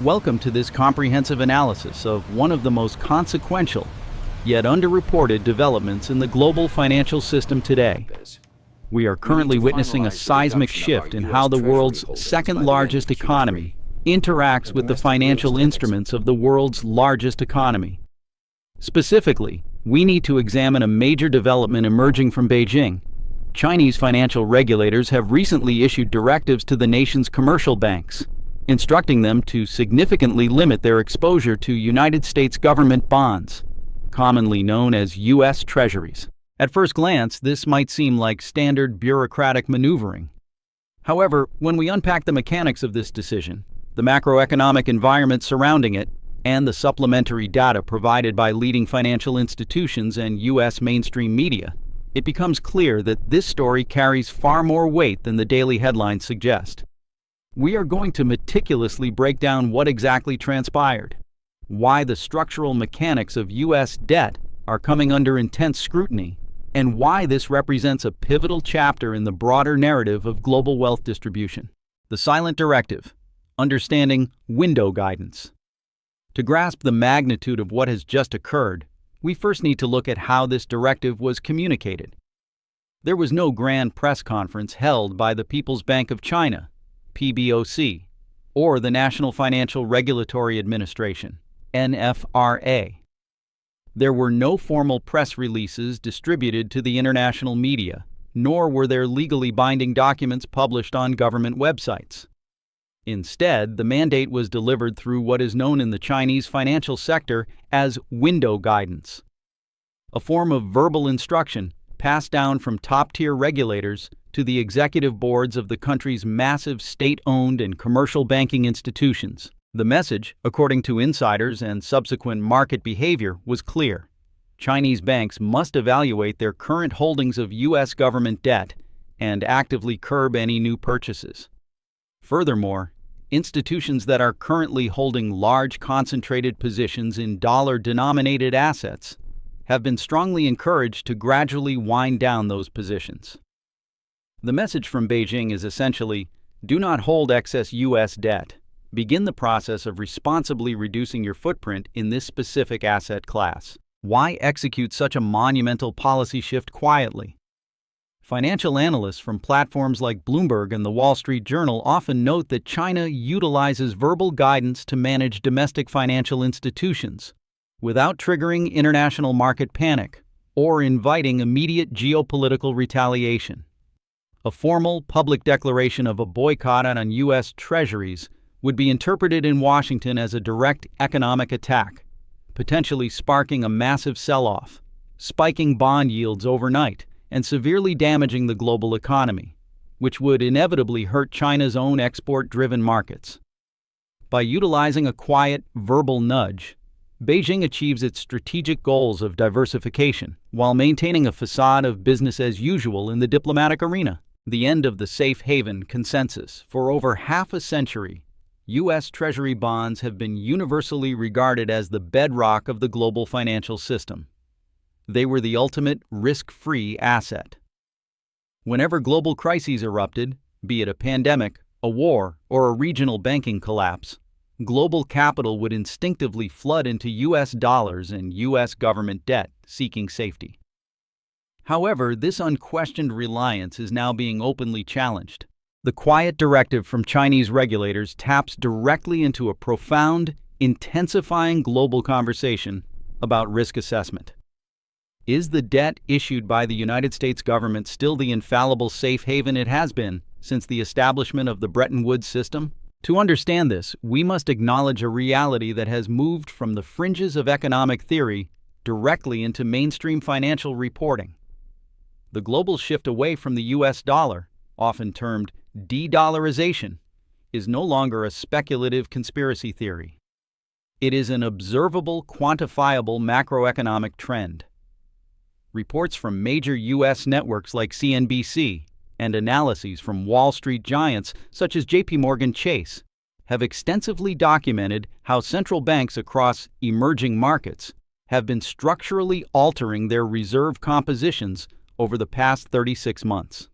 Welcome to this comprehensive analysis of one of the most consequential, yet underreported developments in the global financial system today. We are currently witnessing a seismic shift in how the world's second-largest economy interacts with the financial instruments of the world's largest economy. Specifically, we need to examine a major development emerging from Beijing. Chinese financial regulators have recently issued directives to the nation's commercial banks, instructing them to significantly limit their exposure to United States government bonds, commonly known as U.S. Treasuries. At first glance, this might seem like standard bureaucratic maneuvering. However, when we unpack the mechanics of this decision, the macroeconomic environment surrounding it, and the supplementary data provided by leading financial institutions and U.S. mainstream media, it becomes clear that this story carries far more weight than the daily headlines suggest. We are going to meticulously break down what exactly transpired, why the structural mechanics of U.S. debt are coming under intense scrutiny, and why this represents a pivotal chapter in the broader narrative of global wealth distribution. The silent directive, understanding window guidance. To grasp the magnitude of what has just occurred, we first need to look at how this directive was communicated. There was no grand press conference held by the People's Bank of China, PBOC, or the National Financial Regulatory Administration, NFRA. There were no formal press releases distributed to the international media, nor were there legally binding documents published on government websites. Instead, the mandate was delivered through what is known in the Chinese financial sector as window guidance, a form of verbal instruction passed down from top-tier regulators to the executive boards of the country's massive state-owned and commercial banking institutions. The message, according to insiders and subsequent market behavior, was clear. Chinese banks must evaluate their current holdings of U.S. government debt and actively curb any new purchases. Furthermore, institutions that are currently holding large concentrated positions in dollar-denominated assets have been strongly encouraged to gradually wind down those positions. The message from Beijing is essentially, do not hold excess U.S. debt. Begin the process of responsibly reducing your footprint in this specific asset class. Why execute such a monumental policy shift quietly? Financial analysts from platforms like Bloomberg and the Wall Street Journal often note that China utilizes verbal guidance to manage domestic financial institutions without triggering international market panic or inviting immediate geopolitical retaliation. A formal public declaration of a boycott on U.S. Treasuries would be interpreted in Washington as a direct economic attack, potentially sparking a massive sell-off, spiking bond yields overnight, and severely damaging the global economy, which would inevitably hurt China's own export-driven markets. By utilizing a quiet, verbal nudge, Beijing achieves its strategic goals of diversification while maintaining a facade of business as usual in the diplomatic arena. The end of the safe haven consensus. For over half a century, U.S. Treasury bonds have been universally regarded as the bedrock of the global financial system. They were the ultimate risk-free asset. Whenever global crises erupted, be it a pandemic, a war, or a regional banking collapse, global capital would instinctively flood into U.S. dollars and U.S. government debt, seeking safety. However, this unquestioned reliance is now being openly challenged. The quiet directive from Chinese regulators taps directly into a profound, intensifying global conversation about risk assessment. Is the debt issued by the United States government still the infallible safe haven it has been since the establishment of the Bretton Woods system? To understand this, we must acknowledge a reality that has moved from the fringes of economic theory directly into mainstream financial reporting. The global shift away from the U.S. dollar, often termed de-dollarization, is no longer a speculative conspiracy theory. It is an observable, quantifiable macroeconomic trend. Reports from major U.S. networks like CNBC and analyses from Wall Street giants such as JP Chase have extensively documented how central banks across emerging markets have been structurally altering their reserve compositions over the past 36 months.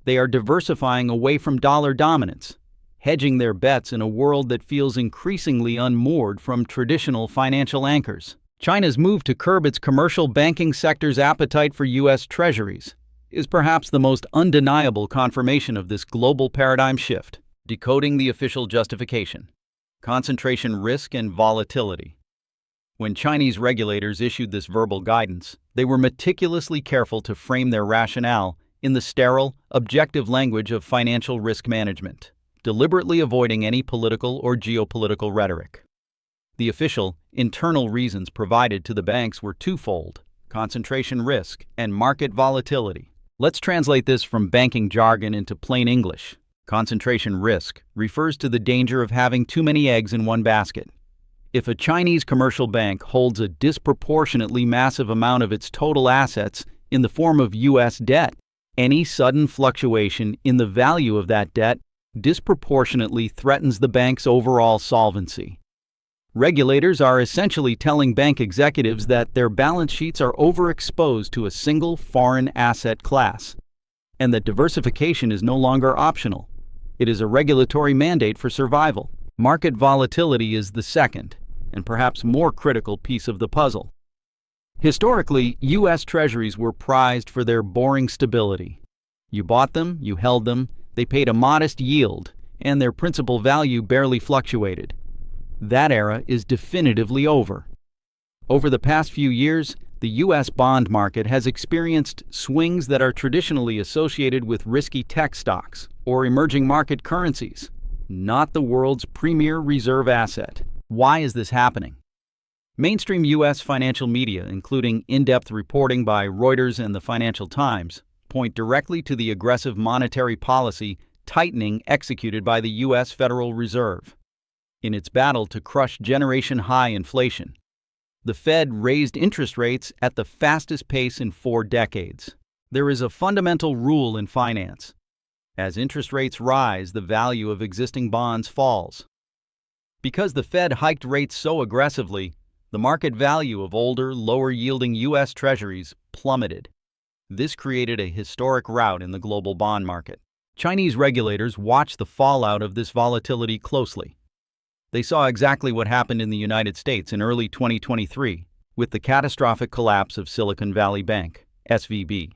They are diversifying away from dollar dominance, hedging their bets in a world that feels increasingly unmoored from traditional financial anchors. China's move to curb its commercial banking sector's appetite for U.S. treasuries is perhaps the most undeniable confirmation of this global paradigm shift. Decoding the official justification. Concentration risk and volatility. When Chinese regulators issued this verbal guidance, they were meticulously careful to frame their rationale in the sterile, objective language of financial risk management, deliberately avoiding any political or geopolitical rhetoric. The official, internal reasons provided to the banks were twofold: concentration risk and market volatility. Let's translate this from banking jargon into plain English. Concentration risk refers to the danger of having too many eggs in one basket. If a Chinese commercial bank holds a disproportionately massive amount of its total assets in the form of U.S. debt, any sudden fluctuation in the value of that debt disproportionately threatens the bank's overall solvency. Regulators are essentially telling bank executives that their balance sheets are overexposed to a single foreign asset class, and that diversification is no longer optional. It is a regulatory mandate for survival. Market volatility is the second, and perhaps more critical piece of the puzzle. Historically, U.S. Treasuries were prized for their boring stability. You bought them, you held them, they paid a modest yield, and their principal value barely fluctuated. That era is definitively over. Over the past few years, the U.S. bond market has experienced swings that are traditionally associated with risky tech stocks or emerging market currencies, not the world's premier reserve asset. Why is this happening? Mainstream U.S. financial media, including in-depth reporting by Reuters and the Financial Times, point directly to the aggressive monetary policy tightening executed by the U.S. Federal Reserve. In its battle to crush generation-high inflation, the Fed raised interest rates at the fastest pace in 4 decades. There is a fundamental rule in finance. As interest rates rise, the value of existing bonds falls. Because the Fed hiked rates so aggressively, the market value of older, lower-yielding U.S. Treasuries plummeted. This created a historic rout in the global bond market. Chinese regulators watched the fallout of this volatility closely. They saw exactly what happened in the United States in early 2023 with the catastrophic collapse of Silicon Valley Bank, SVB.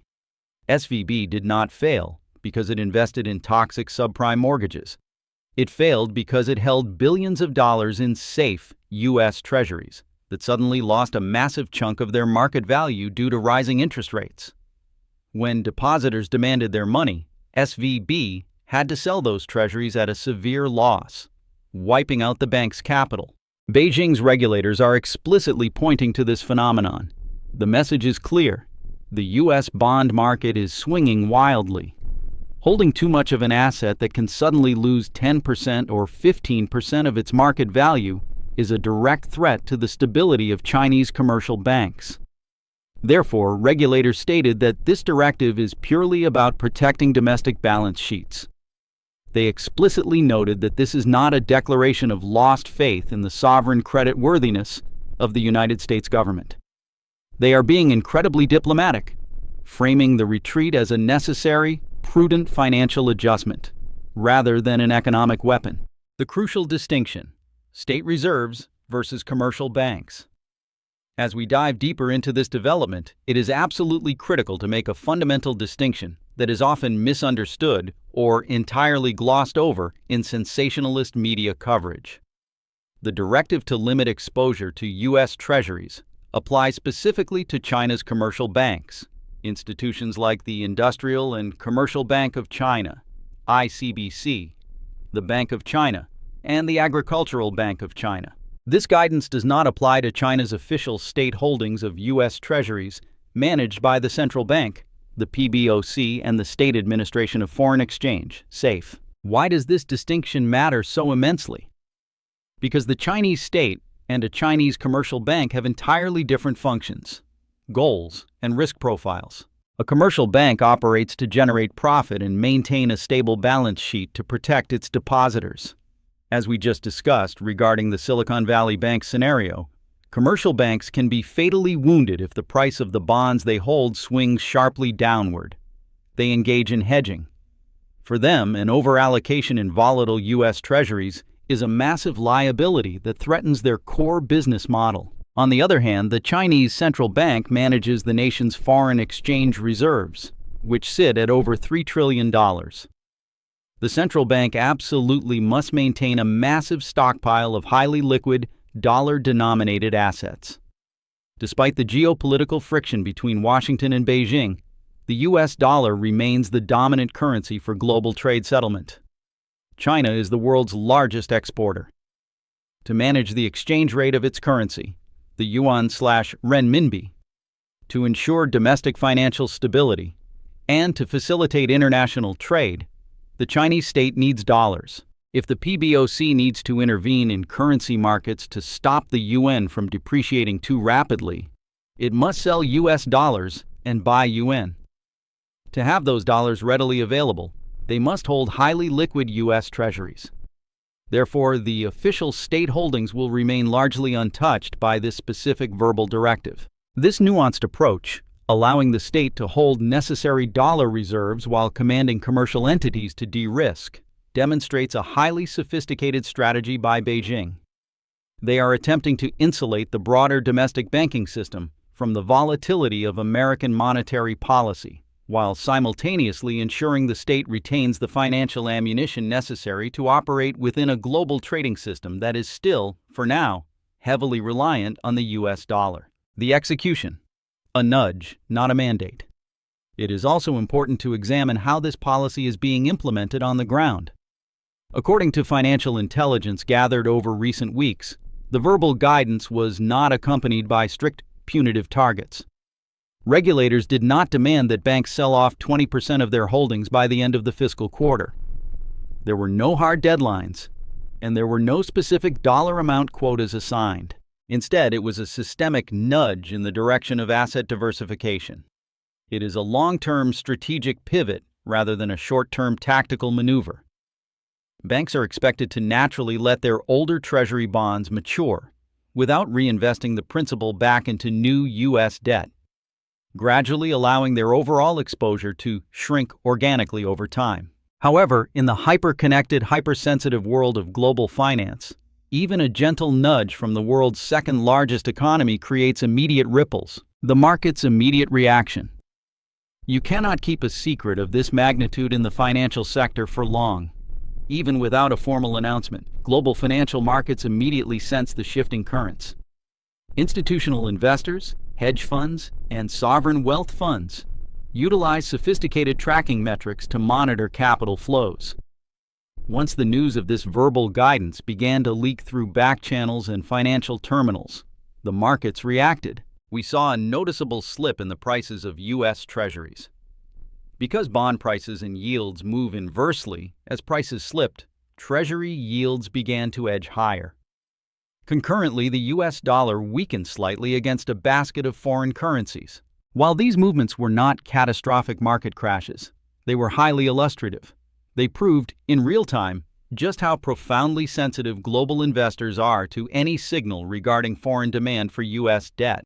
SVB did not fail because it invested in toxic subprime mortgages. It failed because it held billions of dollars in safe U.S. Treasuries that suddenly lost a massive chunk of their market value due to rising interest rates. When depositors demanded their money, SVB had to sell those treasuries at a severe loss, wiping out the bank's capital. Beijing's regulators are explicitly pointing to this phenomenon. The message is clear. The U.S. bond market is swinging wildly. Holding too much of an asset that can suddenly lose 10% or 15% of its market value is a direct threat to the stability of Chinese commercial banks. Therefore, regulators stated that this directive is purely about protecting domestic balance sheets. They explicitly noted that this is not a declaration of lost faith in the sovereign credit worthiness of the United States government. They are being incredibly diplomatic, framing the retreat as a necessary, prudent financial adjustment, rather than an economic weapon. The crucial distinction: state reserves versus commercial banks. As we dive deeper into this development, it is absolutely critical to make a fundamental distinction that is often misunderstood or entirely glossed over in sensationalist media coverage. The directive to limit exposure to U.S. Treasuries applies specifically to China's commercial banks, institutions like the Industrial and Commercial Bank of China, ICBC, the Bank of China, and the Agricultural Bank of China. This guidance does not apply to China's official state holdings of U.S. Treasuries managed by the central bank, the PBOC, and the State Administration of Foreign Exchange, SAFE. Why does this distinction matter so immensely? Because the Chinese state and a Chinese commercial bank have entirely different functions, goals, and risk profiles. A commercial bank operates to generate profit and maintain a stable balance sheet to protect its depositors. As we just discussed regarding the Silicon Valley Bank scenario, commercial banks can be fatally wounded if the price of the bonds they hold swings sharply downward. They engage in hedging, For them, an overallocation in volatile U.S. Treasuries is a massive liability that threatens their core business model. On the other hand, the Chinese central bank manages the nation's foreign exchange reserves, which sit at over $3 trillion. The central bank absolutely must maintain a massive stockpile of highly liquid, dollar-denominated assets. Despite the geopolitical friction between Washington and Beijing, the U.S. dollar remains the dominant currency for global trade settlement. China is the world's largest exporter. To manage the exchange rate of its currency, the yuan/renminbi, to ensure domestic financial stability, and to facilitate international trade, the Chinese state needs dollars. If the PBOC needs to intervene in currency markets to stop the yuan from depreciating too rapidly, it must sell U.S. dollars and buy yuan. To have those dollars readily available, they must hold highly liquid U.S. treasuries. Therefore, the official state holdings will remain largely untouched by this specific verbal directive. This nuanced approach, allowing the state to hold necessary dollar reserves while commanding commercial entities to de-risk, demonstrates a highly sophisticated strategy by Beijing. They are attempting to insulate the broader domestic banking system from the volatility of American monetary policy, while simultaneously ensuring the state retains the financial ammunition necessary to operate within a global trading system that is still, for now, heavily reliant on the U.S. dollar. The execution. A nudge, not a mandate. It is also important to examine how this policy is being implemented on the ground. According to financial intelligence gathered over recent weeks, the verbal guidance was not accompanied by strict punitive targets. Regulators did not demand that banks sell off 20% of their holdings by the end of the fiscal quarter. There were no hard deadlines, and there were no specific dollar amount quotas assigned. Instead, it was a systemic nudge in the direction of asset diversification. It is a long-term strategic pivot rather than a short-term tactical maneuver. Banks are expected to naturally let their older Treasury bonds mature without reinvesting the principal back into new U.S. debt, gradually allowing their overall exposure to shrink organically over time. However, in the hyper-connected, hypersensitive world of global finance, even a gentle nudge from the world's second-largest economy creates immediate ripples, the market's immediate reaction. You cannot keep a secret of this magnitude in the financial sector for long. Even without a formal announcement, global financial markets immediately sense the shifting currents. Institutional investors, hedge funds, and sovereign wealth funds utilize sophisticated tracking metrics to monitor capital flows. Once the news of this verbal guidance began to leak through back channels and financial terminals, the markets reacted. We saw a noticeable slip in the prices of U.S. Treasuries. Because bond prices and yields move inversely, as prices slipped, Treasury yields began to edge higher. Concurrently, the U.S. dollar weakened slightly against a basket of foreign currencies. While these movements were not catastrophic market crashes, they were highly illustrative. They proved, in real time, just how profoundly sensitive global investors are to any signal regarding foreign demand for U.S. debt.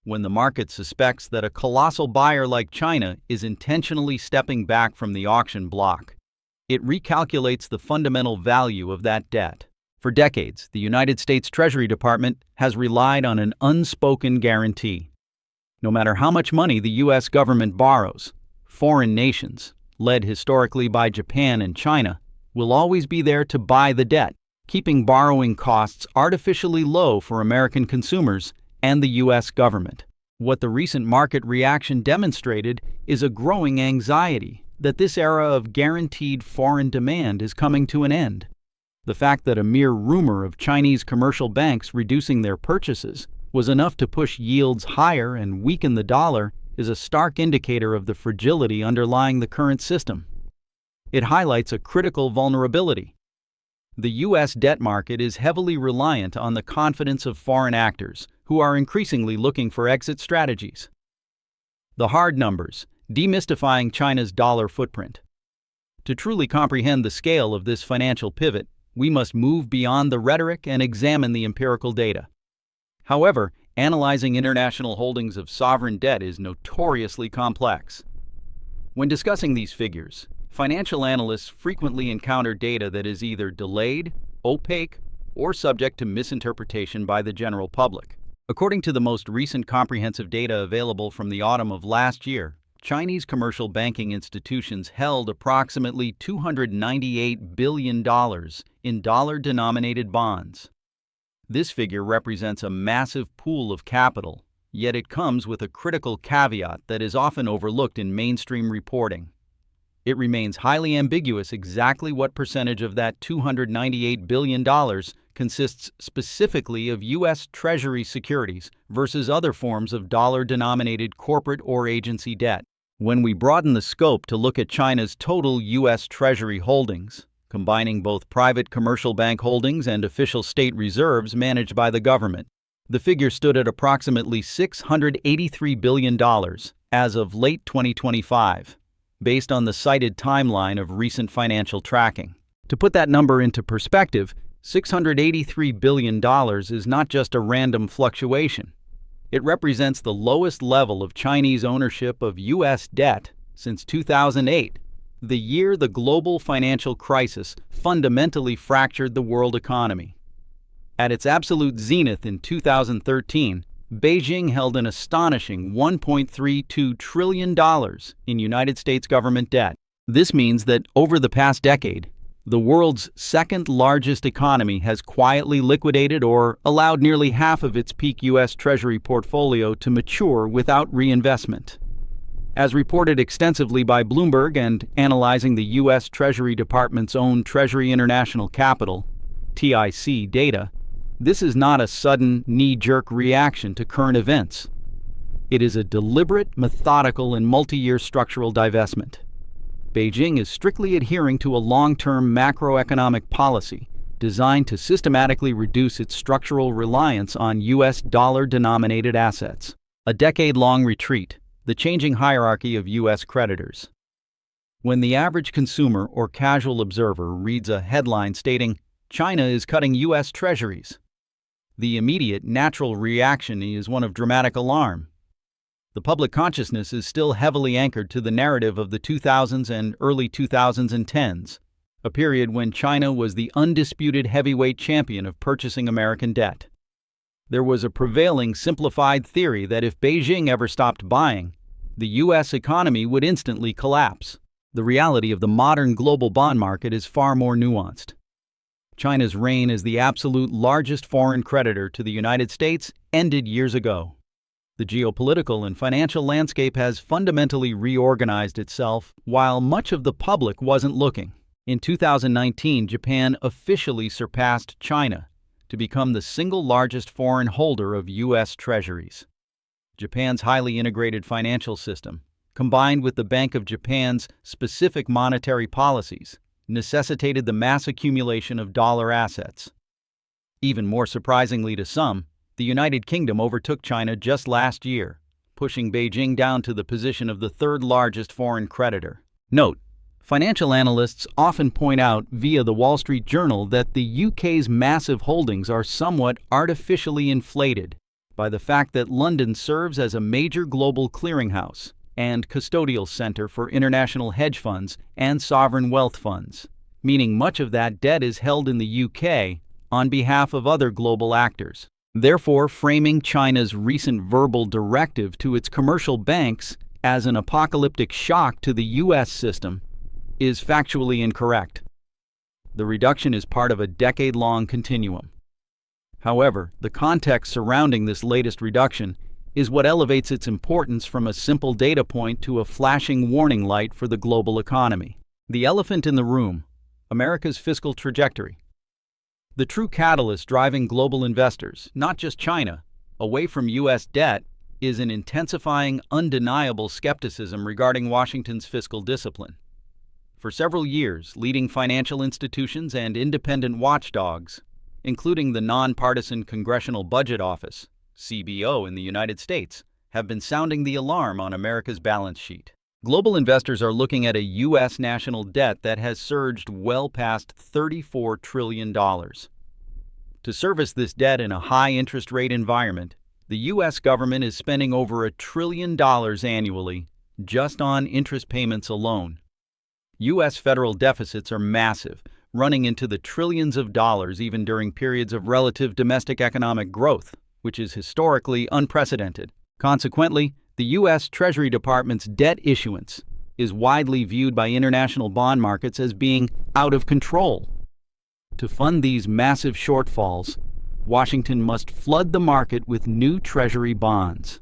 When the market suspects that a colossal buyer like China is intentionally stepping back from the auction block, it recalculates the fundamental value of that debt. For decades, the United States Treasury Department has relied on an unspoken guarantee. No matter how much money the U.S. government borrows, foreign nations, led historically by Japan and China, will always be there to buy the debt, keeping borrowing costs artificially low for American consumers and the U.S. government. What the recent market reaction demonstrated is a growing anxiety that this era of guaranteed foreign demand is coming to an end. The fact that a mere rumor of Chinese commercial banks reducing their purchases was enough to push yields higher and weaken the dollar is a stark indicator of the fragility underlying the current system. It highlights a critical vulnerability. The U.S. debt market is heavily reliant on the confidence of foreign actors who are increasingly looking for exit strategies. The hard numbers, demystifying China's dollar footprint. To truly comprehend the scale of this financial pivot, we must move beyond the rhetoric and examine the empirical data. However, analyzing international holdings of sovereign debt is notoriously complex. When discussing these figures, Financial analysts frequently encounter data that is either delayed, opaque, or subject to misinterpretation by the general public. According to the most recent comprehensive data available from the autumn of last year, Chinese commercial banking institutions held approximately $298 billion in dollar-denominated bonds. This figure represents a massive pool of capital, yet it comes with a critical caveat that is often overlooked in mainstream reporting. It remains highly ambiguous exactly what percentage of that $298 billion consists specifically of U.S. Treasury securities versus other forms of dollar-denominated corporate or agency debt. When we broaden the scope to look at China's total U.S. Treasury holdings, combining both private commercial bank holdings and official state reserves managed by the government, the figure stood at approximately $683 billion as of late 2025, based on the cited timeline of recent financial tracking. To put that number into perspective, $683 billion is not just a random fluctuation. It represents the lowest level of Chinese ownership of U.S. debt since 2008, the year the global financial crisis fundamentally fractured the world economy. At its absolute zenith in 2013, Beijing held an astonishing $1.32 trillion in United States government debt. This means that over the past decade, the world's second largest economy has quietly liquidated or allowed nearly half of its peak U.S. Treasury portfolio to mature without reinvestment. As reported extensively by Bloomberg and analyzing the U.S. Treasury Department's own Treasury International Capital, TIC, data, this is not a sudden, knee-jerk reaction to current events. It is a deliberate, methodical, and multi-year structural divestment. Beijing is strictly adhering to a long-term macroeconomic policy designed to systematically reduce its structural reliance on U.S. dollar-denominated assets. A decade-long retreat, the changing hierarchy of U.S. creditors. When the average consumer or casual observer reads a headline stating, "China is cutting U.S. treasuries," the immediate, natural reaction is one of dramatic alarm. The public consciousness is still heavily anchored to the narrative of the 2000s and early 2010s, a period when China was the undisputed heavyweight champion of purchasing American debt. There was a prevailing simplified theory that if Beijing ever stopped buying, the U.S. economy would instantly collapse. The reality of the modern global bond market is far more nuanced. China's reign as the absolute largest foreign creditor to the United States ended years ago. The geopolitical and financial landscape has fundamentally reorganized itself while much of the public wasn't looking. In 2019, Japan officially surpassed China to become the single largest foreign holder of U.S. treasuries. Japan's highly integrated financial system, combined with the Bank of Japan's specific monetary policies, necessitated the mass accumulation of dollar assets. Even more surprisingly to some, the United Kingdom overtook China just last year, pushing Beijing down to the position of the third largest foreign creditor. Note: financial analysts often point out via the Wall Street Journal that the UK's massive holdings are somewhat artificially inflated by the fact that London serves as a major global clearinghouse and custodial center for international hedge funds and sovereign wealth funds, meaning much of that debt is held in the UK on behalf of other global actors. Therefore, framing China's recent verbal directive to its commercial banks as an apocalyptic shock to the U.S. system is factually incorrect. The reduction is part of a decade-long continuum. However, the context surrounding this latest reduction is what elevates its importance from a simple data point to a flashing warning light for the global economy. The elephant in the room: America's fiscal trajectory. The true catalyst driving global investors, not just China, away from U.S. debt is an intensifying, undeniable skepticism regarding Washington's fiscal discipline. For several years, leading financial institutions and independent watchdogs, including the nonpartisan Congressional Budget Office, CBO in the United States, have been sounding the alarm on America's balance sheet. Global investors are looking at a U.S. national debt that has surged well past $34 trillion. To service this debt in a high-interest rate environment, the U.S. government is spending over $1 trillion annually just on interest payments alone. U.S. federal deficits are massive, running into the trillions of dollars even during periods of relative domestic economic growth, which is historically unprecedented. Consequently, the U.S. Treasury Department's debt issuance is widely viewed by international bond markets as being out of control. To fund these massive shortfalls, Washington must flood the market with new Treasury bonds.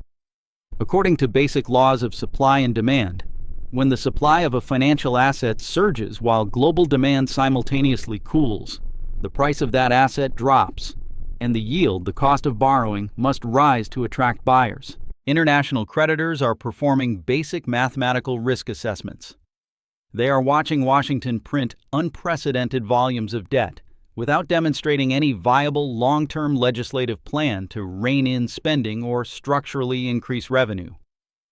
According to basic laws of supply and demand, when the supply of a financial asset surges while global demand simultaneously cools, the price of that asset drops, and the yield, the cost of borrowing, must rise to attract buyers. International creditors are performing basic mathematical risk assessments. They are watching Washington print unprecedented volumes of debt without demonstrating any viable long-term legislative plan to rein in spending or structurally increase revenue.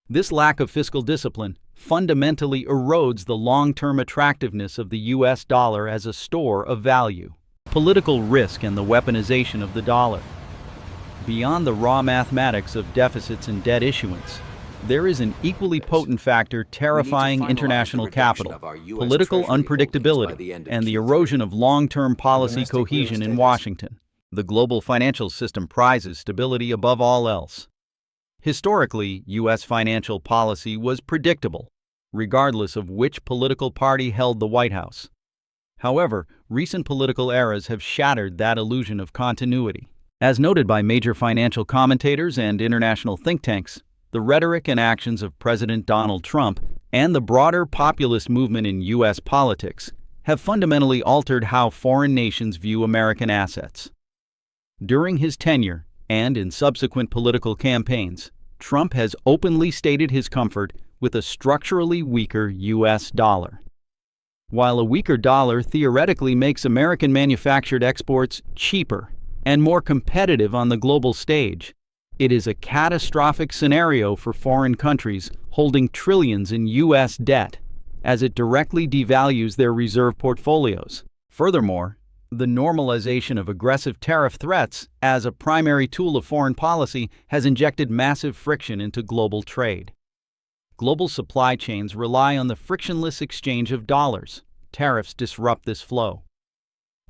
This lack of fiscal discipline fundamentally erodes the long-term attractiveness of the U.S. dollar as a store of value. Political risk and the weaponization of the dollar. Beyond the raw mathematics of deficits and debt issuance, there is an equally potent factor terrifying international capital: political unpredictability and the erosion of long-term policy cohesion in Washington. The global financial system prizes stability above all else. Historically, U.S. financial policy was predictable, regardless of which political party held the White House. However, recent political eras have shattered that illusion of continuity. As noted by major financial commentators and international think tanks, the rhetoric and actions of President Donald Trump and the broader populist movement in U.S. politics have fundamentally altered how foreign nations view American assets. During his tenure and in subsequent political campaigns, Trump has openly stated his comfort with a structurally weaker U.S. dollar. While a weaker dollar theoretically makes American manufactured exports cheaper and more competitive on the global stage, it is a catastrophic scenario for foreign countries holding trillions in U.S. debt, as it directly devalues their reserve portfolios. Furthermore, the normalization of aggressive tariff threats as a primary tool of foreign policy has injected massive friction into global trade. Global supply chains rely on the frictionless exchange of dollars. Tariffs disrupt this flow.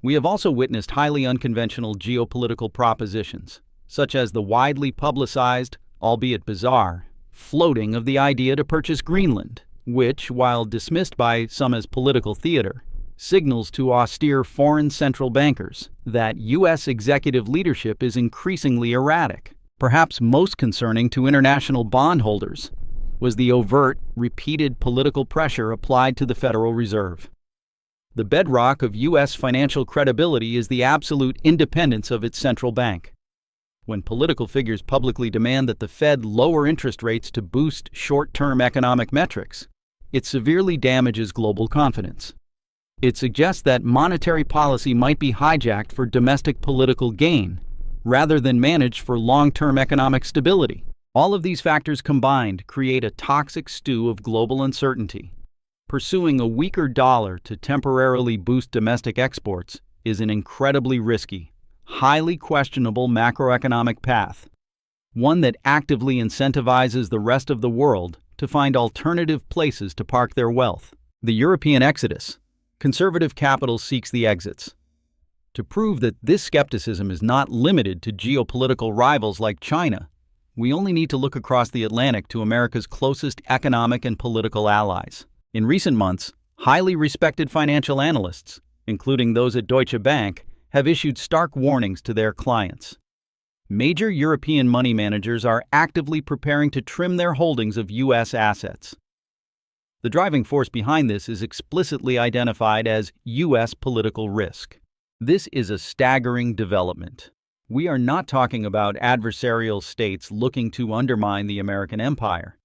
We have also witnessed highly unconventional geopolitical propositions, such as the widely publicized, albeit bizarre, floating of the idea to purchase Greenland, which, while dismissed by some as political theater, signals to austere foreign central bankers that U.S. executive leadership is increasingly erratic. Perhaps most concerning to international bondholders was the overt, repeated political pressure applied to the Federal Reserve. The bedrock of U.S. financial credibility is the absolute independence of its central bank. When political figures publicly demand that the Fed lower interest rates to boost short-term economic metrics, it severely damages global confidence. It suggests that monetary policy might be hijacked for domestic political gain, rather than managed for long-term economic stability. All of these factors combined create a toxic stew of global uncertainty. Pursuing a weaker dollar to temporarily boost domestic exports is an incredibly risky, highly questionable macroeconomic path, one that actively incentivizes the rest of the world to find alternative places to park their wealth. The European exodus. Conservative capital seeks the exits. To prove that this skepticism is not limited to geopolitical rivals like China, we only need to look across the Atlantic to America's closest economic and political allies. In recent months, highly respected financial analysts, including those at Deutsche Bank, have issued stark warnings to their clients. Major European money managers are actively preparing to trim their holdings of U.S. assets. The driving force behind this is explicitly identified as U.S. political risk. This is a staggering development. We are not talking about adversarial states looking to undermine the American empire.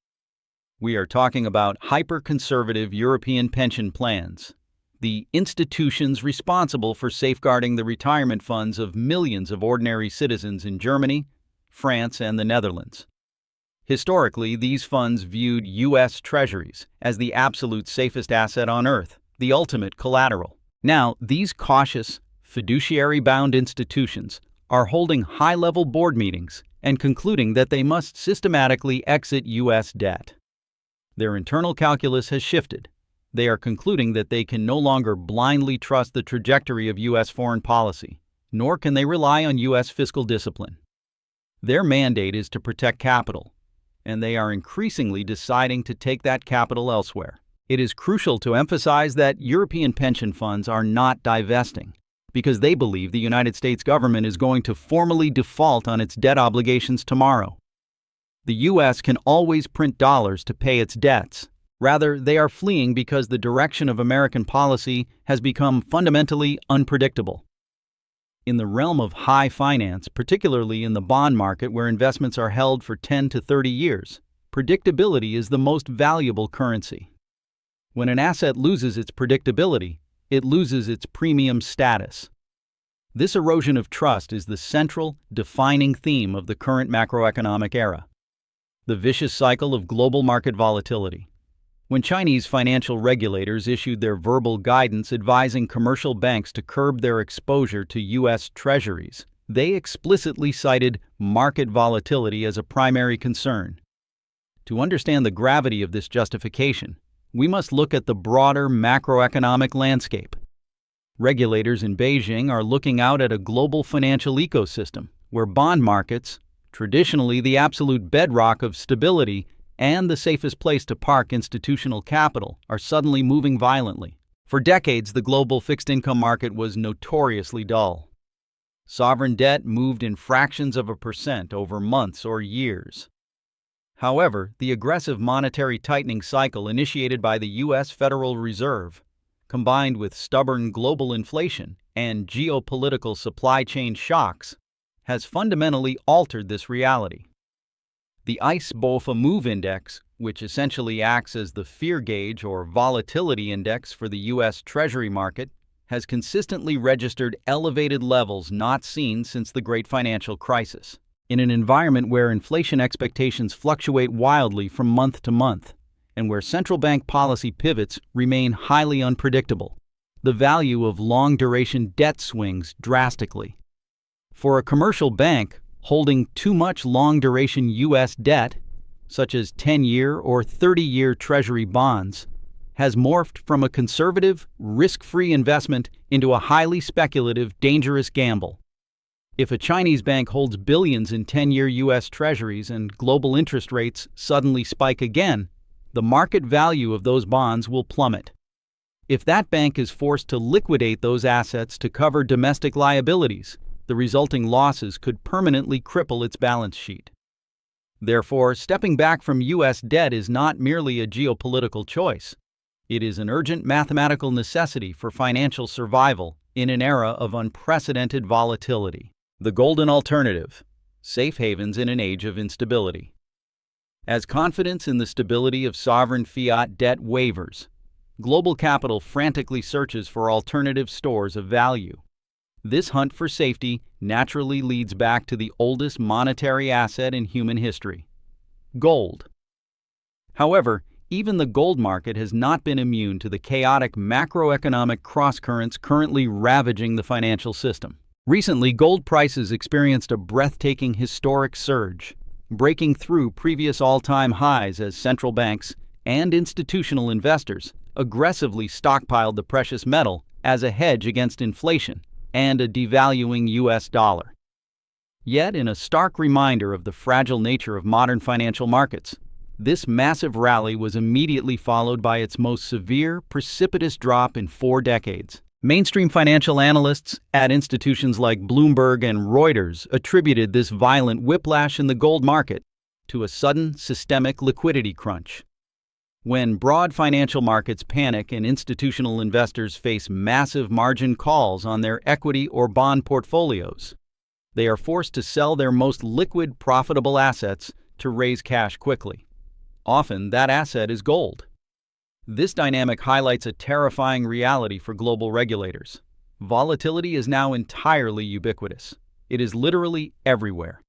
We are talking about hyper-conservative European pension plans, the institutions responsible for safeguarding the retirement funds of millions of ordinary citizens in Germany, France, and the Netherlands. Historically, these funds viewed U.S. treasuries as the absolute safest asset on earth, the ultimate collateral. Now, these cautious, fiduciary-bound institutions are holding high-level board meetings and concluding that they must systematically exit U.S. debt. Their internal calculus has shifted. They are concluding that they can no longer blindly trust the trajectory of U.S. foreign policy, nor can they rely on U.S. fiscal discipline. Their mandate is to protect capital, and they are increasingly deciding to take that capital elsewhere. It is crucial to emphasize that European pension funds are not divesting, because they believe the United States government is going to formally default on its debt obligations tomorrow. The U.S. can always print dollars to pay its debts. Rather, they are fleeing because the direction of American policy has become fundamentally unpredictable. In the realm of high finance, particularly in the bond market where investments are held for 10 to 30 years, predictability is the most valuable currency. When an asset loses its predictability, it loses its premium status. This erosion of trust is the central, defining theme of the current macroeconomic era. The vicious cycle of global market volatility. When Chinese financial regulators issued their verbal guidance advising commercial banks to curb their exposure to U.S. Treasuries, they explicitly cited market volatility as a primary concern. To understand the gravity of this justification, we must look at the broader macroeconomic landscape. Regulators in Beijing are looking out at a global financial ecosystem where bond markets, traditionally the absolute bedrock of stability and the safest place to park institutional capital, are suddenly moving violently. For decades, the global fixed income market was notoriously dull. Sovereign debt moved in fractions of a percent over months or years. However, the aggressive monetary tightening cycle initiated by the U.S. Federal Reserve, combined with stubborn global inflation and geopolitical supply chain shocks, has fundamentally altered this reality. The ICE BOFA Move Index, which essentially acts as the fear gauge or volatility index for the U.S. Treasury market, has consistently registered elevated levels not seen since the Great Financial Crisis. In an environment where inflation expectations fluctuate wildly from month to month, and where central bank policy pivots remain highly unpredictable, the value of long-duration debt swings drastically. For a commercial bank, holding too much long-duration U.S. debt, such as 10-year or 30-year Treasury bonds, has morphed from a conservative, risk-free investment into a highly speculative, dangerous gamble. If a Chinese bank holds billions in 10-year U.S. Treasuries and global interest rates suddenly spike again, the market value of those bonds will plummet. If that bank is forced to liquidate those assets to cover domestic liabilities, the resulting losses could permanently cripple its balance sheet. Therefore, stepping back from U.S. debt is not merely a geopolitical choice. It is an urgent mathematical necessity for financial survival in an era of unprecedented volatility. The golden alternative: safe havens in an age of instability. As confidence in the stability of sovereign fiat debt wavers, global capital frantically searches for alternative stores of value. This hunt for safety naturally leads back to the oldest monetary asset in human history: gold. However, even the gold market has not been immune to the chaotic macroeconomic crosscurrents currently ravaging the financial system. Recently, gold prices experienced a breathtaking historic surge, breaking through previous all-time highs as central banks and institutional investors aggressively stockpiled the precious metal as a hedge against inflation and a devaluing U.S. dollar. Yet, in a stark reminder of the fragile nature of modern financial markets, this massive rally was immediately followed by its most severe, precipitous drop in 4 decades. Mainstream financial analysts at institutions like Bloomberg and Reuters attributed this violent whiplash in the gold market to a sudden systemic liquidity crunch. When broad financial markets panic and institutional investors face massive margin calls on their equity or bond portfolios, they are forced to sell their most liquid, profitable assets to raise cash quickly. Often, that asset is gold. This dynamic highlights a terrifying reality for global regulators. Volatility is now entirely ubiquitous. It is literally everywhere.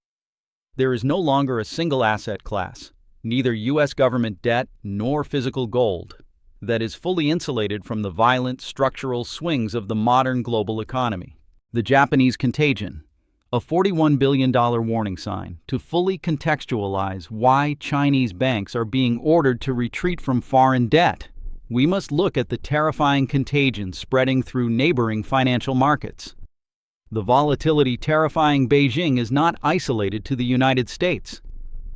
There is no longer a single asset class, neither U.S. government debt nor physical gold, that is fully insulated from the violent structural swings of the modern global economy. The Japanese contagion, a $41 billion warning sign to fully contextualize why Chinese banks are being ordered to retreat from foreign debt. we must look at the terrifying contagion spreading through neighboring financial markets. The volatility terrifying Beijing is not isolated to the United States.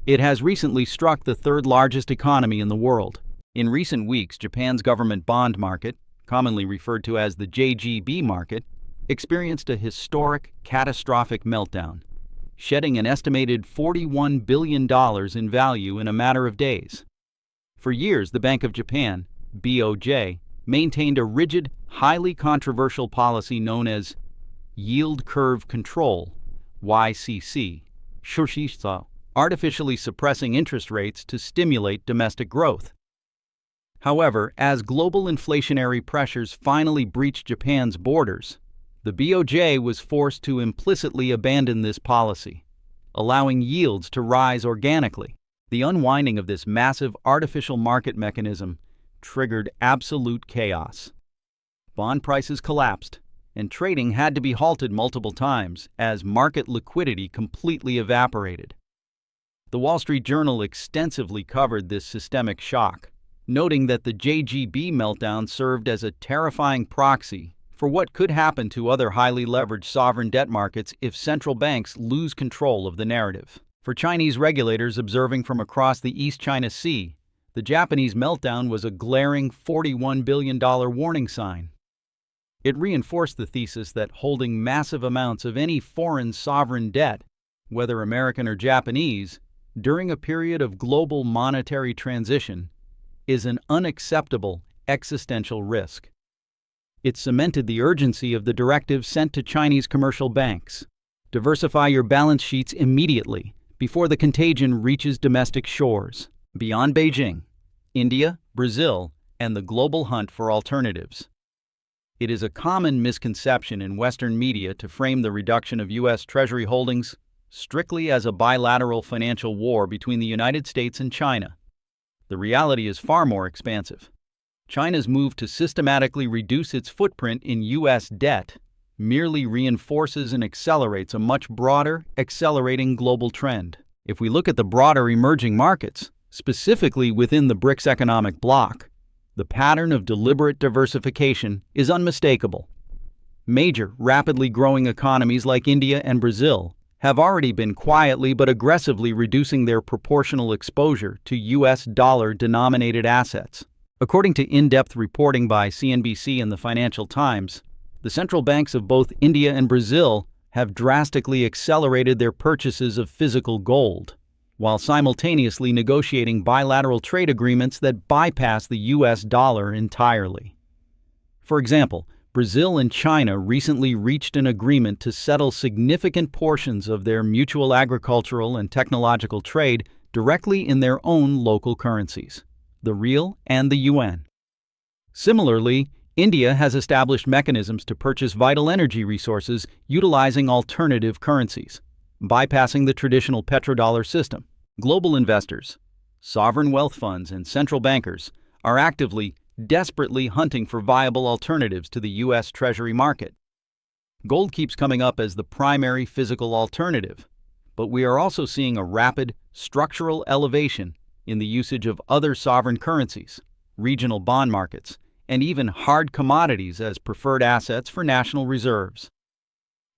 It has recently struck the third largest economy in the world. In recent weeks, Japan's government bond market, commonly referred to as the JGB market, experienced a historic, catastrophic meltdown, shedding an estimated $41 billion in value in a matter of days. For years, the Bank of Japan, BOJ, maintained a rigid, highly controversial policy known as yield curve control, YCC, artificially suppressing interest rates to stimulate domestic growth. However, as global inflationary pressures finally breached Japan's borders, the BOJ was forced to implicitly abandon this policy, allowing yields to rise organically. The unwinding of this massive artificial market mechanism triggered absolute chaos. Bond prices collapsed, and trading had to be halted multiple times as market liquidity completely evaporated. The Wall Street Journal extensively covered this systemic shock, noting that the JGB meltdown served as a terrifying proxy for what could happen to other highly leveraged sovereign debt markets if central banks lose control of the narrative. For Chinese regulators observing from across the East China Sea, the Japanese meltdown was a glaring $41 billion warning sign. It reinforced the thesis that holding massive amounts of any foreign sovereign debt, whether American or Japanese, during a period of global monetary transition, is an unacceptable existential risk. It cemented the urgency of the directive sent to Chinese commercial banks. Diversify your balance sheets immediately before the contagion reaches domestic shores. Beyond Beijing, India, Brazil, and the global hunt for alternatives. It is a common misconception in Western media to frame the reduction of U.S. Treasury holdings strictly as a bilateral financial war between the United States and China. The reality is far more expansive. China's move to systematically reduce its footprint in U.S. debt merely reinforces and accelerates a much broader, accelerating global trend. If we look at the broader emerging markets, specifically within the BRICS economic bloc, the pattern of deliberate diversification is unmistakable. Major, rapidly growing economies like India and Brazil have already been quietly but aggressively reducing their proportional exposure to U.S. dollar-denominated assets. According to in-depth reporting by CNBC and the Financial Times, the central banks of both India and Brazil have drastically accelerated their purchases of physical gold, while simultaneously negotiating bilateral trade agreements that bypass the U.S. dollar entirely. For example, Brazil and China recently reached an agreement to settle significant portions of their mutual agricultural and technological trade directly in their own local currencies, the riel and the yuan. Similarly, India has established mechanisms to purchase vital energy resources utilizing alternative currencies, bypassing the traditional petrodollar system. Global investors, sovereign wealth funds, and central bankers are actively, desperately hunting for viable alternatives to the U.S. Treasury market. Gold keeps coming up as the primary physical alternative, but we are also seeing a rapid, structural elevation in the usage of other sovereign currencies, regional bond markets, and even hard commodities as preferred assets for national reserves.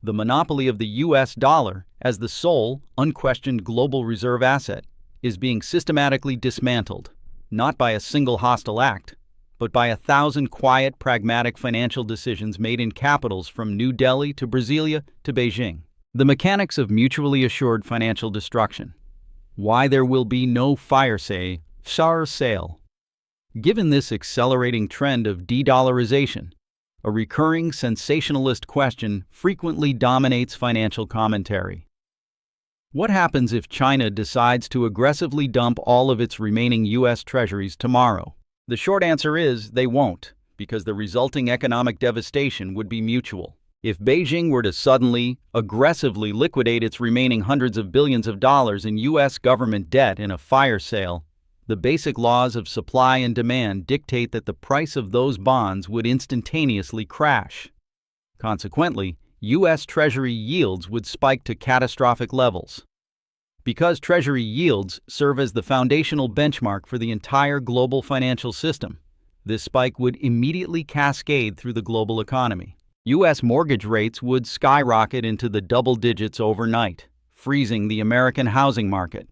The monopoly of the U.S. dollar as the sole, unquestioned global reserve asset is being systematically dismantled, not by a single hostile act, but by 1,000 quiet, pragmatic financial decisions made in capitals from New Delhi to Brasilia to Beijing. The mechanics of mutually assured financial destruction. Why there will be no fire sale. Given this accelerating trend of de-dollarization, a recurring sensationalist question frequently dominates financial commentary. What happens if China decides to aggressively dump all of its remaining U.S. treasuries tomorrow? The short answer is they won't, because the resulting economic devastation would be mutual. If Beijing were to suddenly, aggressively liquidate its remaining hundreds of billions of dollars in U.S. government debt in a fire sale, the basic laws of supply and demand dictate that the price of those bonds would instantaneously crash. Consequently, U.S. Treasury yields would spike to catastrophic levels. Because Treasury yields serve as the foundational benchmark for the entire global financial system, This spike would immediately cascade through the global economy. U.S. mortgage rates would skyrocket into the double digits overnight, freezing the American housing market.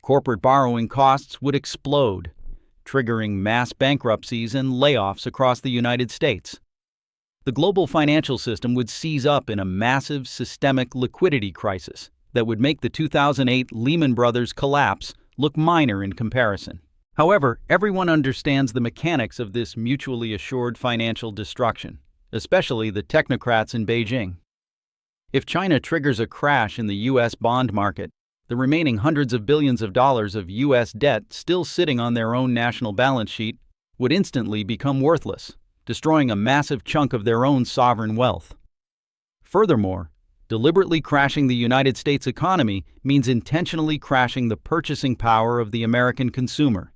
Corporate borrowing costs would explode, triggering mass bankruptcies and layoffs across the United States. The global financial system would seize up in a massive systemic liquidity crisis that would make the 2008 Lehman Brothers collapse look minor in comparison. However, everyone understands the mechanics of this mutually assured financial destruction, especially the technocrats in Beijing. If China triggers a crash in the U.S. bond market, the remaining hundreds of billions of dollars of U.S. debt still sitting on their own national balance sheet would instantly become worthless, destroying a massive chunk of their own sovereign wealth. Furthermore, deliberately crashing the United States economy means intentionally crashing the purchasing power of the American consumer,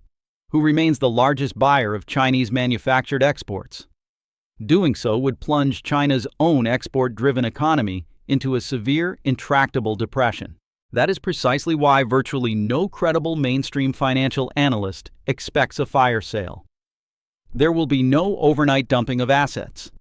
who remains the largest buyer of Chinese manufactured exports. Doing so would plunge China's own export-driven economy into a severe, intractable depression. That is precisely why virtually no credible mainstream financial analyst expects a fire sale. There will be no overnight dumping of assets.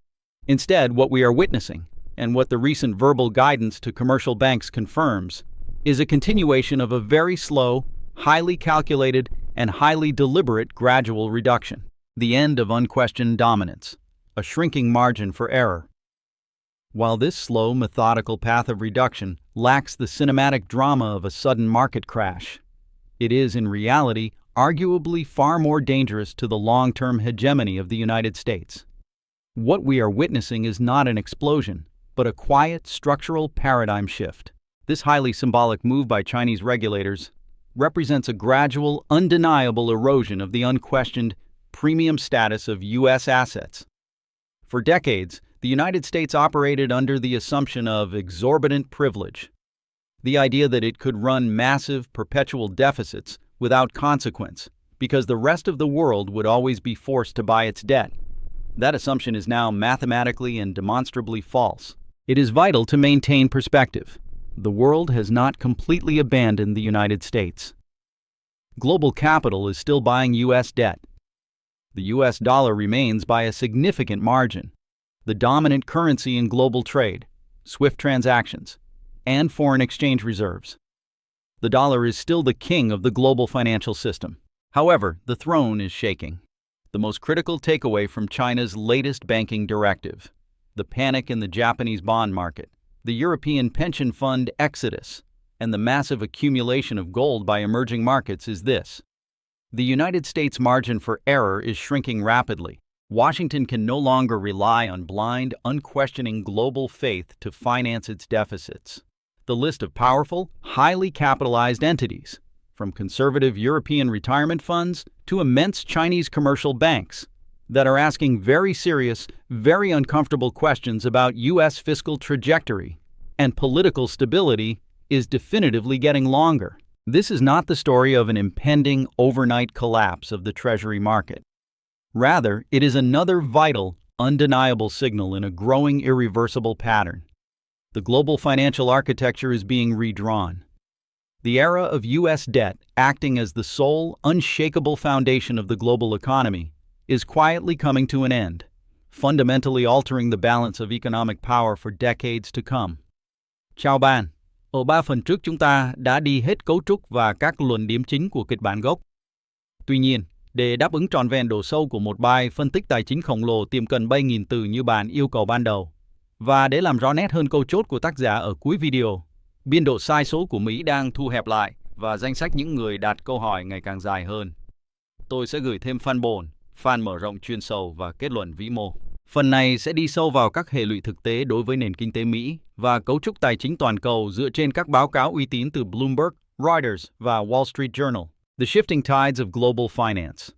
Instead, what we are witnessing, and what the recent verbal guidance to commercial banks confirms, is a continuation of a very slow, highly calculated, and highly deliberate gradual reduction. The end of unquestioned dominance, a shrinking margin for error. While this slow, methodical path of reduction lacks the cinematic drama of a sudden market crash, it is in reality arguably far more dangerous to the long-term hegemony of the United States. What we are witnessing is not an explosion, but a quiet structural paradigm shift. This highly symbolic move by Chinese regulators represents a gradual, undeniable erosion of the unquestioned premium status of U.S. assets. For decades, the United States operated under the assumption of exorbitant privilege, the idea that it could run massive, perpetual deficits without consequence because the rest of the world would always be forced to buy its debt. That assumption is now mathematically and demonstrably false. It is vital to maintain perspective. The world has not completely abandoned the United States. Global capital is still buying U.S. debt. The U.S. dollar remains by a significant margin the dominant currency in global trade, SWIFT transactions, and foreign exchange reserves. The dollar is still the king of the global financial system. However, the throne is shaking. The most critical takeaway from China's latest banking directive, the panic in the Japanese bond market, the European pension fund exodus, and the massive accumulation of gold by emerging markets is this. The United States' margin for error is shrinking rapidly. Washington can no longer rely on blind, unquestioning global faith to finance its deficits. The list of powerful, highly capitalized entities, from conservative European retirement funds to immense Chinese commercial banks, that are asking very serious, very uncomfortable questions about U.S. fiscal trajectory and political stability is definitively getting longer. This is not the story of an impending overnight collapse of the Treasury market. Rather, it is another vital, undeniable signal in a growing irreversible pattern. The global financial architecture is being redrawn. The era of U.S. debt, acting as the sole, unshakable foundation of the global economy, is quietly coming to an end, fundamentally altering the balance of economic power for decades to come. Chào bạn. Ở 3 phần trước chúng ta đã đi hết cấu trúc và các luận điểm chính của kịch bản gốc. Tuy nhiên, để đáp ứng trọn vẹn độ sâu của một bài phân tích tài chính khổng lồ tiệm cận 7.000 từ như bạn yêu cầu ban đầu, và để làm rõ nét hơn câu chốt của tác giả ở cuối video, biên độ sai số của Mỹ đang thu hẹp lại và danh sách những người đặt câu hỏi ngày càng dài hơn. Tôi sẽ gửi thêm fan bổn, fan mở rộng chuyên sâu và kết luận vĩ mô. Phần này sẽ đi sâu vào các hệ lụy thực tế đối với nền kinh tế Mỹ và cấu trúc tài chính toàn cầu dựa trên các báo cáo uy tín từ Bloomberg, Reuters và Wall Street Journal. The shifting tides of global finance.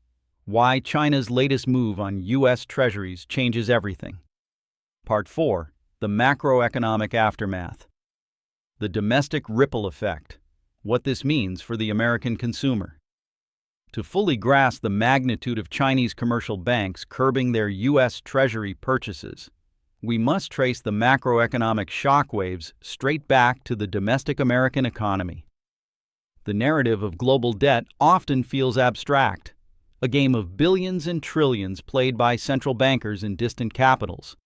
Why China's latest move on U.S. Treasuries changes everything. Part 4. The macroeconomic aftermath. The domestic ripple effect. What this means for the American consumer. To fully grasp the magnitude of Chinese commercial banks curbing their U.S. Treasury purchases, we must trace the macroeconomic shockwaves straight back to the domestic American economy. The narrative of global debt often feels abstract, a game of billions and trillions played by central bankers in distant capitals.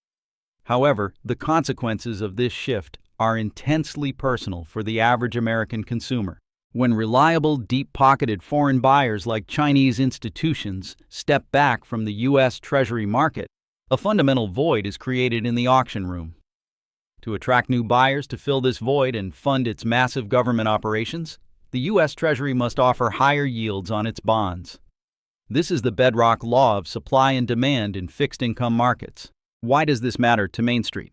However, the consequences of this shift are intensely personal for the average American consumer. When reliable, deep-pocketed foreign buyers like Chinese institutions step back from the U.S. Treasury market, a fundamental void is created in the auction room. To attract new buyers to fill this void and fund its massive government operations, the U.S. Treasury must offer higher yields on its bonds. This is the bedrock law of supply and demand in fixed-income markets. Why does this matter to Main Street?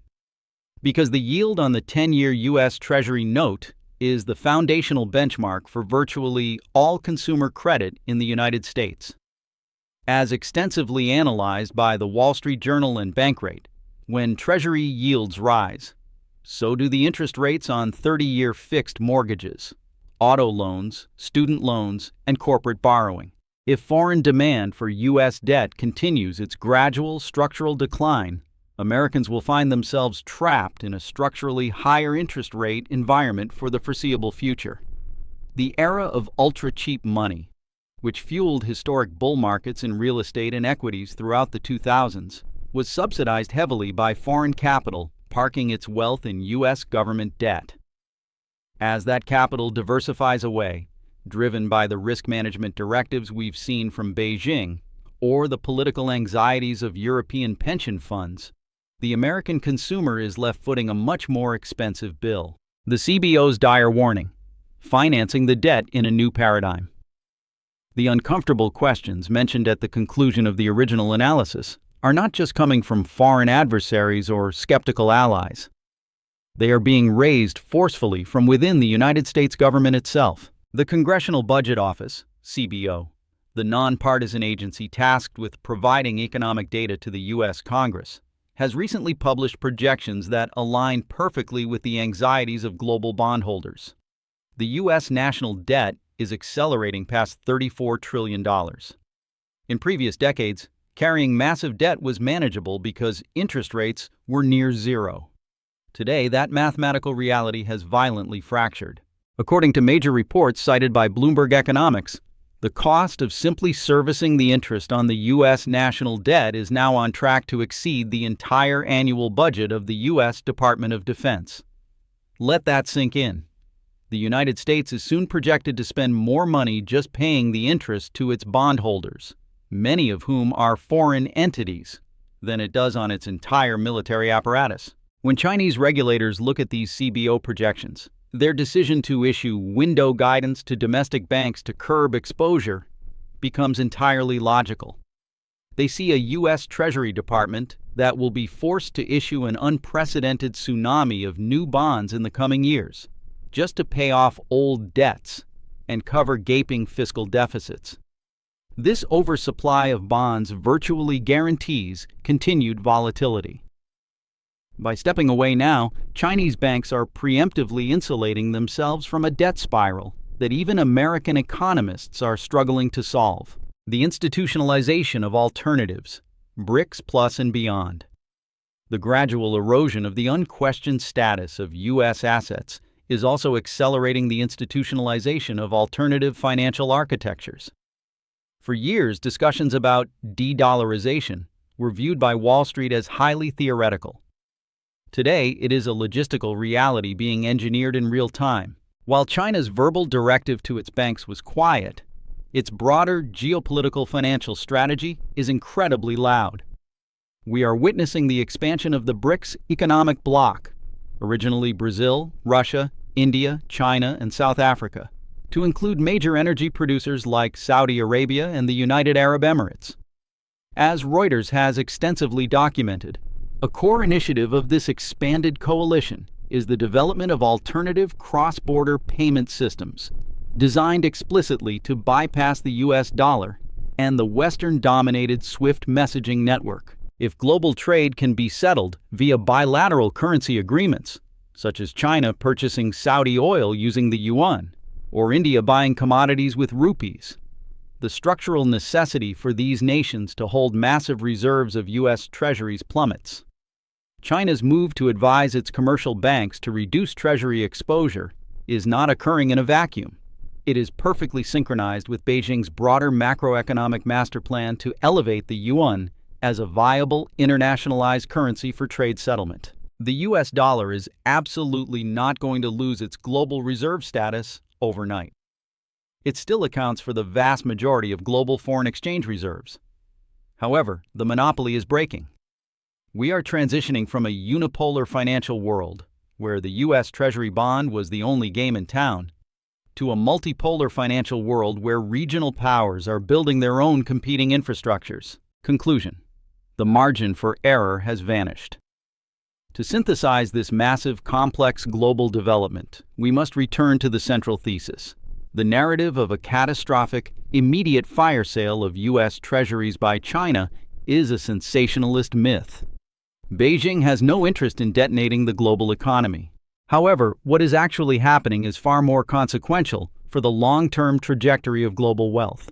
Because the yield on the 10-year U.S. Treasury note is the foundational benchmark for virtually all consumer credit in the United States. As extensively analyzed by the Wall Street Journal and Bankrate, when Treasury yields rise, so do the interest rates on 30-year fixed mortgages, auto loans, student loans, and corporate borrowing. If foreign demand for U.S. debt continues its gradual structural decline, Americans will find themselves trapped in a structurally higher interest rate environment for the foreseeable future. The era of ultra-cheap money, which fueled historic bull markets in real estate and equities throughout the 2000s, was subsidized heavily by foreign capital parking its wealth in U.S. government debt. As that capital diversifies away, driven by the risk management directives we've seen from Beijing or the political anxieties of European pension funds, the American consumer is left footing a much more expensive bill. The CBO's dire warning: financing the debt in a new paradigm. The uncomfortable questions mentioned at the conclusion of the original analysis are not just coming from foreign adversaries or skeptical allies. They are being raised forcefully from within the United States government itself. The Congressional Budget Office, CBO, the nonpartisan agency tasked with providing economic data to the U.S. Congress, has recently published projections that align perfectly with the anxieties of global bondholders. The U.S. national debt is accelerating past $34 trillion. In previous decades, carrying massive debt was manageable because interest rates were near zero. Today, that mathematical reality has violently fractured. According to major reports cited by Bloomberg Economics, the cost of simply servicing the interest on the U.S. national debt is now on track to exceed the entire annual budget of the U.S. Department of Defense. Let that sink in. The United States is soon projected to spend more money just paying the interest to its bondholders, many of whom are foreign entities, than it does on its entire military apparatus. When Chinese regulators look at these CBO projections, their decision to issue window guidance to domestic banks to curb exposure becomes entirely logical. They see a U.S. Treasury Department that will be forced to issue an unprecedented tsunami of new bonds in the coming years, just to pay off old debts and cover gaping fiscal deficits. This oversupply of bonds virtually guarantees continued volatility. By stepping away now, Chinese banks are preemptively insulating themselves from a debt spiral that even American economists are struggling to solve: the institutionalization of alternatives, BRICS plus and beyond. The gradual erosion of the unquestioned status of U.S. assets is also accelerating the institutionalization of alternative financial architectures. For years, discussions about de-dollarization were viewed by Wall Street as highly theoretical. Today, it is a logistical reality being engineered in real time. While China's verbal directive to its banks was quiet, its broader geopolitical financial strategy is incredibly loud. We are witnessing the expansion of the BRICS economic bloc, originally Brazil, Russia, India, China, and South Africa, to include major energy producers like Saudi Arabia and the United Arab Emirates. As Reuters has extensively documented, a core initiative of this expanded coalition is the development of alternative cross-border payment systems, designed explicitly to bypass the U.S. dollar and the Western-dominated SWIFT messaging network. If global trade can be settled via bilateral currency agreements, such as China purchasing Saudi oil using the yuan, or India buying commodities with rupees, the structural necessity for these nations to hold massive reserves of U.S. treasuries plummets. China's move to advise its commercial banks to reduce treasury exposure is not occurring in a vacuum. It is perfectly synchronized with Beijing's broader macroeconomic master plan to elevate the yuan as a viable internationalized currency for trade settlement. The US dollar is absolutely not going to lose its global reserve status overnight. It still accounts for the vast majority of global foreign exchange reserves. However, the monopoly is breaking. We are transitioning from a unipolar financial world, where the US Treasury bond was the only game in town, to a multipolar financial world where regional powers are building their own competing infrastructures. Conclusion: the margin for error has vanished. To synthesize this massive, complex global development, we must return to the central thesis. The narrative of a catastrophic, immediate fire sale of U.S. treasuries by China is a sensationalist myth. Beijing has no interest in detonating the global economy. However, what is actually happening is far more consequential for the long-term trajectory of global wealth.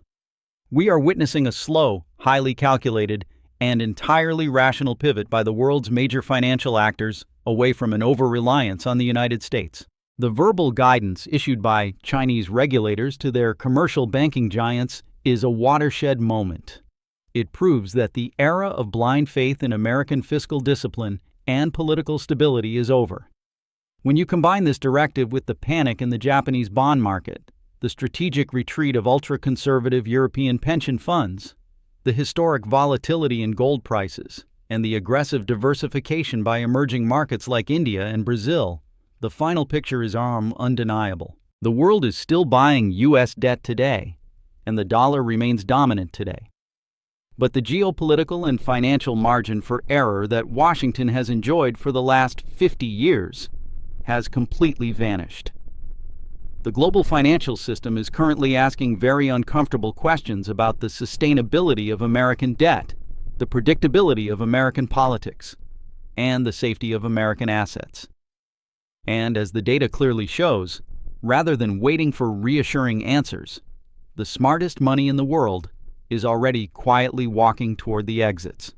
We are witnessing a slow, highly calculated, and entirely rational pivot by the world's major financial actors away from an over-reliance on the United States. The verbal guidance issued by Chinese regulators to their commercial banking giants is a watershed moment. It proves that the era of blind faith in American fiscal discipline and political stability is over. When you combine this directive with the panic in the Japanese bond market, the strategic retreat of ultra-conservative European pension funds, the historic volatility in gold prices, and the aggressive diversification by emerging markets like India and Brazil, the final picture is undeniable. The world is still buying U.S. debt today, and the dollar remains dominant today. But the geopolitical and financial margin for error that Washington has enjoyed for the last 50 years has completely vanished. The global financial system is currently asking very uncomfortable questions about the sustainability of American debt, the predictability of American politics, and the safety of American assets. And as the data clearly shows, rather than waiting for reassuring answers, the smartest money in the world is already quietly walking toward the exits.